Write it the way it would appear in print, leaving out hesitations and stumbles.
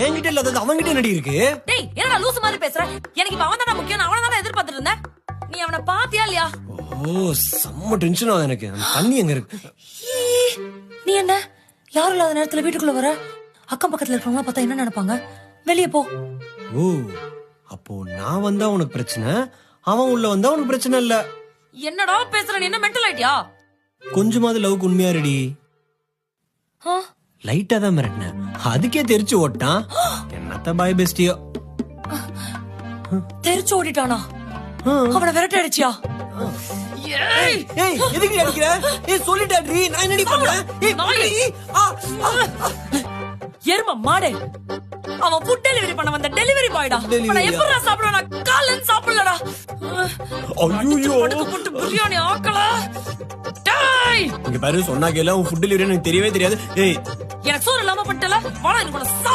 என்கிட்ட இல்லாதது அவன்கிட்ட என்னடி இருக்கு? டேய் என்னடா லூசு மாதிரி பேசுற? எனக்கு இப்ப அவன் தான முக்கியம், அவன தான எதிர்பார்த்துட்டு இருந்தேன். நீ அவனை பாத்தியா இல்லையா? ஓ செம்ம டென்ஷன் ஆகுது எனக்கு. அந்த தண்ணி எங்க இருக்கு? நீ என்ன யாரும் இல்லாத நேரத்துல வீட்டுக்குள்ள வர? அக்கம் பக்கத்துல இருக்கவங்க பார்த்தா என்ன நினைப்பாங்க? வெளியே போ. ஓ அப்போ நான் வந்தா உனக்கு பிரச்சனை, அவன் உள்ள வந்தா உனக்கு பிரச்சனை இல்ல. என்னடா பேசுற? நீ என்ன மென்டல் ஆயிட்டியா? கொஞ்சமாவது லவ்க்கு உண்மையா ரெடி? ஆ? லைட்டா தான் மிரட்டினேன், அதுக்கே தெரிச்சு ஓட்டான். என்னத்த பாய் பெஸ்டியோ. தெரிச்சு ஓடிட்டானா? அவனை விரட்ட அடிச்சியா? ஏய் எதுக்கு அடிக்கிற? ஏய் சொல்லிட்டாடி, நான் என்னடி பண்ணேன்? ஏய் நாயே. எரும மாடே, அவன் ஃபுட் டெலிவரி பண்ண வந்த டெலிவரி பாய்டா. நான் எப்பறா சாப்பிடுவேன்? நான் காலைல சாப்பிடலடா. ஐயோ போட்டு பிரியாணி ஆக்கல. டேய் இங்க பாரு, சொன்னா கேள, உன் ஃபுட் டெலிவரி எனக்கு தெரியவே தெரியாது. ஏய் எனக்கு சோறு இல்லாம பண்ணிட்டல, வாடா எனக்கு